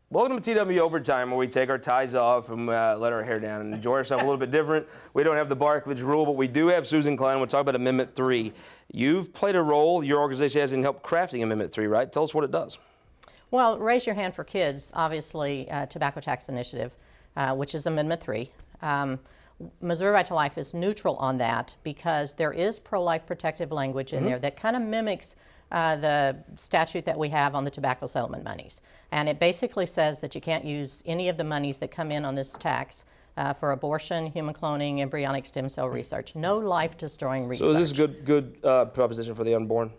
Welcome to TW Overtime, where we take our ties off and let our hair down and enjoy ourselves a little bit different. We don't have the Barclays rule, but we do have Susan Klein. We'll talk about Amendment 3. You've played a role, your organization has, in help crafting Amendment 3, right? Tell us what it does. Well, Raise Your Hand for Kids, obviously, tobacco tax initiative, which is Amendment 3. Missouri Right to Life is neutral on that because there is pro-life protective language in there that kind of mimics the statute that we have on the tobacco settlement monies. And it basically says that you can't use any of the monies that come in on this tax for abortion, human cloning, embryonic stem cell research. No life-destroying research. So is this a good proposition for the unborn?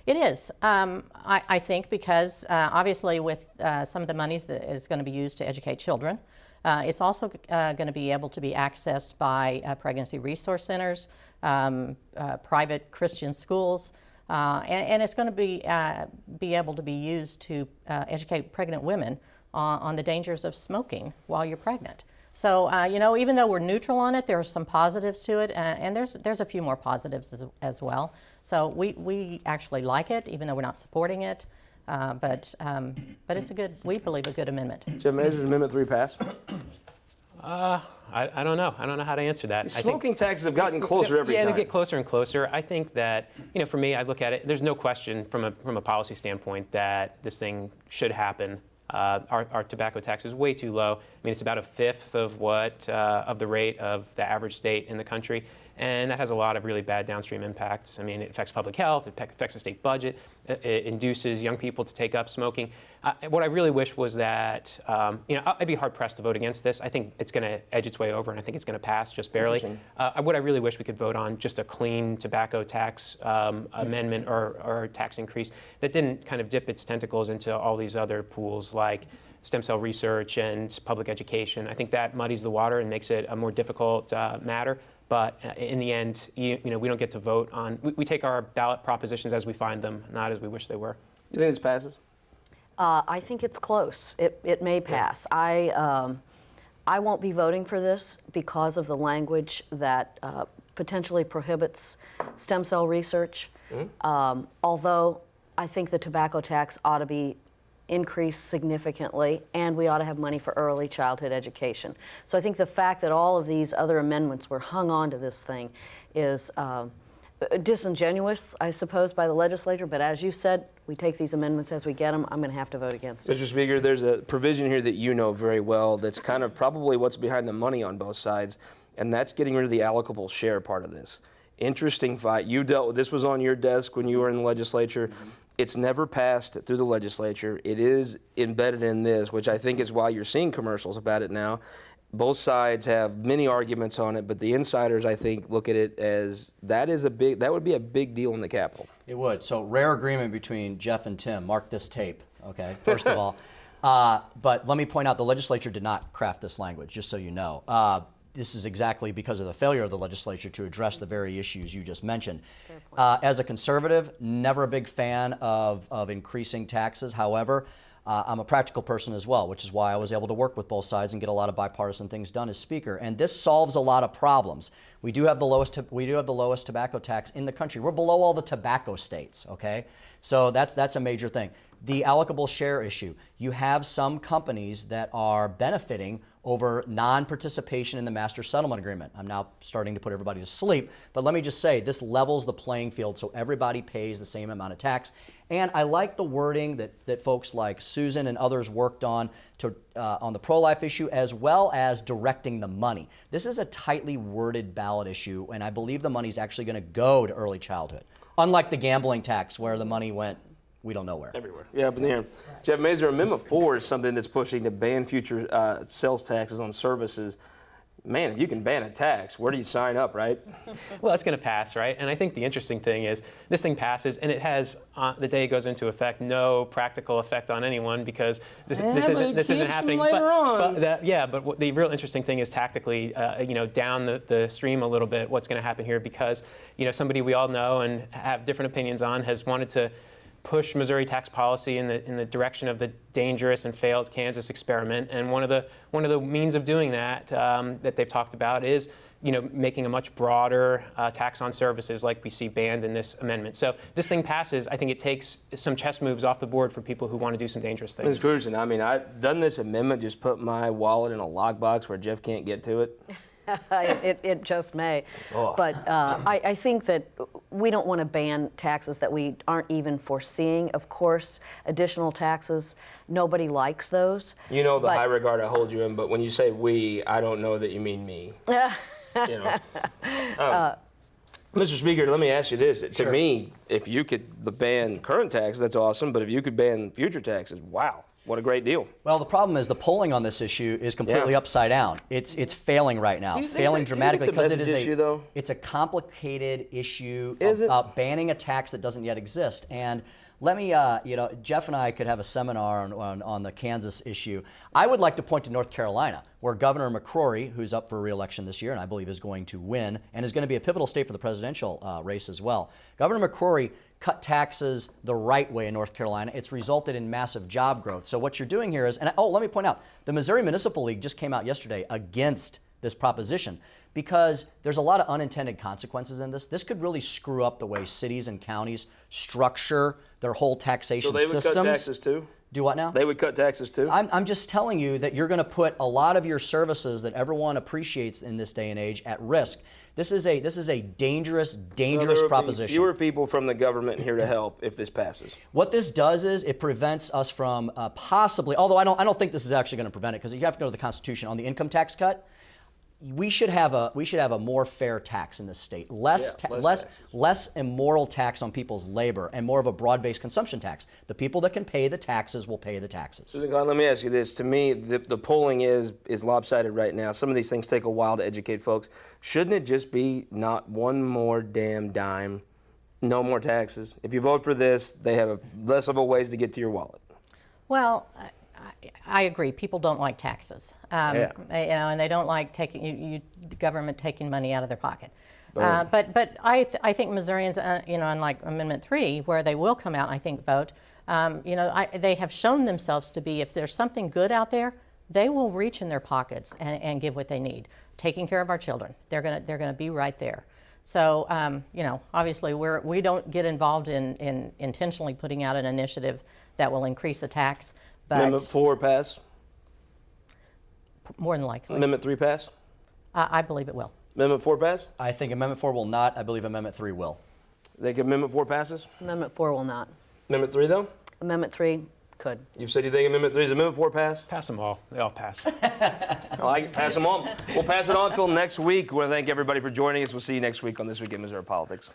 It is, I think, because obviously with some of the monies that is going to be used to educate children, it's also going to be able to be accessed by pregnancy resource centers, private Christian schools, and it's going to be able to be used to educate pregnant women on the dangers of smoking while you're pregnant. So, you know, even though we're neutral on it, there are some positives to it, and there's a few more positives as well. So we actually like it, even though we're not supporting it. But it's we believe, a good amendment. Jeff Mazur, Amendment 3 pass? I don't know. I don't know how to answer that. Smoking taxes have gotten closer every time. Yeah, they get closer and closer. I think that, you know, for me, I look at it, there's no question from a policy standpoint that this thing should happen. Our tobacco tax is way too low. I mean, it's about a fifth of of the rate of the average state in the country. And that has a lot of really bad downstream impacts. I mean, it affects public health, it affects the state budget, it induces young people to take up smoking. What I really wish was that, you know, I'd be hard-pressed to vote against this. I think it's going to edge its way over, and I think it's going to pass just barely. What I really wish we could vote on, just a clean tobacco tax amendment or tax increase that didn't kind of dip its tentacles into all these other pools like stem cell research and public education. I think that muddies the water and makes it a more difficult matter. But in the end, you know, we don't get to vote on. We take our ballot propositions as we find them, not as we wish they were. You think this passes? I think it's close. It may pass. I won't be voting for this because of the language that potentially prohibits stem cell research. Although I think the tobacco tax ought to be increased significantly, and we ought to have money for early childhood education. So I think the fact that all of these other amendments were hung on to this thing is disingenuous, I suppose, by the legislature, but as you said, we take these amendments as we get them. I'm going to have to vote against it. Mr. Speaker, there's a provision here that you know very well that's kind of probably what's behind the money on both sides, and that's getting rid of the allocable share part of this. Interesting fight. You dealt with this, was on your desk when you were in the legislature. It's never passed through the legislature. It is embedded in this, which I think is why you're seeing commercials about it now. Both sides have many arguments on it, but the insiders, I think, look at it as that would be a big deal in the Capitol. It would. So rare agreement between Jeff and Tim. Mark this tape, okay, first of all. But let me point out, the legislature did not craft this language, just so you know. This is exactly because of the failure of the legislature to address the very issues you just mentioned. As a conservative, never a big fan of increasing taxes. However, I'm a practical person as well, which is why I was able to work with both sides and get a lot of bipartisan things done as Speaker. And this solves a lot of problems. We do have the lowest tobacco tax in the country. We're below all the tobacco states, okay? So that's a major thing. The allocable share issue. You have some companies that are benefiting over non-participation in the master settlement agreement. I'm now starting to put everybody to sleep, but let me just say, this levels the playing field so everybody pays the same amount of tax. And I like the wording that folks like Susan and others worked on the pro-life issue, as well as directing the money. This is a tightly worded ballot issue, and I believe the money is actually going to go to early childhood, unlike the gambling tax where the money went we don't know where. Everywhere. Yeah, up in the air. Jeff Mazur, Amendment 4 is something that's pushing to ban future sales taxes on services. Man, if you can ban a tax, where do you sign up, right? Well, it's going to pass, right? And I think the interesting thing is this thing passes, and it has, the day it goes into effect, no practical effect on anyone because this isn't happening. Later on. But the real interesting thing is tactically, you know, down the stream a little bit, what's going to happen here because, you know, somebody we all know and have different opinions on has wanted to push Missouri tax policy in the direction of the dangerous and failed Kansas experiment. And one of the means of doing that that they've talked about is making a much broader tax on services like we see banned in this amendment. So this thing passes, I think it takes some chess moves off the board for people who want to do some dangerous things. Ms. Cruzen, I mean, doesn't this amendment just put my wallet in a lockbox where Jeff can't get to it? It just may. But I think that we don't want to ban taxes that we aren't even foreseeing. Of course, additional taxes, nobody likes those. You know the But- high regard I hold you in, but when you say we, I don't know that you mean me. You know. Mr. Speaker, let me ask you this. To me, if you could ban current taxes, that's awesome, but if you could ban future taxes, wow, what a great deal. Well, the problem is the polling on this issue is completely upside down. It's failing right now, Do you think failing that- do you think dramatically it's a because it is message issue, though? it's a complicated issue Is it? banning a tax that doesn't yet exist. And let me, Jeff and I could have a seminar on the Kansas issue. I would like to point to North Carolina, where Governor McCrory, who's up for re-election this year and I believe is going to win, and is going to be a pivotal state for the presidential race as well. Governor McCrory cut taxes the right way in North Carolina. It's resulted in massive job growth. So what you're doing here is, and let me point out, the Missouri Municipal League just came out yesterday against this proposition because there's a lot of unintended consequences in this. This could really screw up the way cities and counties structure their whole taxation So they would systems. cut taxes too? Do what now? They would cut taxes too? I'm just telling you that you're going to put a lot of your services that everyone appreciates in this day and age at risk. This is a dangerous So there would be proposition. fewer people from the government here to help if this passes. What this does is it prevents us from possibly, although I don't think this is actually going to prevent it because you have to go to the Constitution on the income tax cut. We should have a more fair tax in this state, less immoral tax on people's labor, and more of a broad-based consumption tax. The people that can pay the taxes will pay the taxes. Susan Glenn, let me ask you this. To me, the polling is lopsided right now. Some of these things take a while to educate folks. Shouldn't it just be not one more damn dime, no more taxes? If you vote for this, they have less of a ways to get to your wallet. Well, I agree. People don't like taxes, and they don't like taking the government taking money out of their pocket. But I think Missourians, unlike Amendment 3, where they will come out, I think, vote. They have shown themselves to be, if there's something good out there, they will reach in their pockets and give what they need. Taking care of our children, they're gonna be right there. So obviously we don't get involved in intentionally putting out an initiative that will increase the tax. But Amendment 4 pass? more than likely, Amendment 3 pass? I believe it will. Amendment 4 pass? I think Amendment 4 will not. I believe Amendment 3 will. Think Amendment 4 passes? Amendment 4 will not. Amendment 3 though? Amendment 3 could. You said you think Amendment 3 is Amendment 4 pass? Pass them all. They all pass. I like it. Pass them on. We'll pass it on until next week. We want to thank everybody for joining us. We'll see you next week on This Week in Missouri Politics.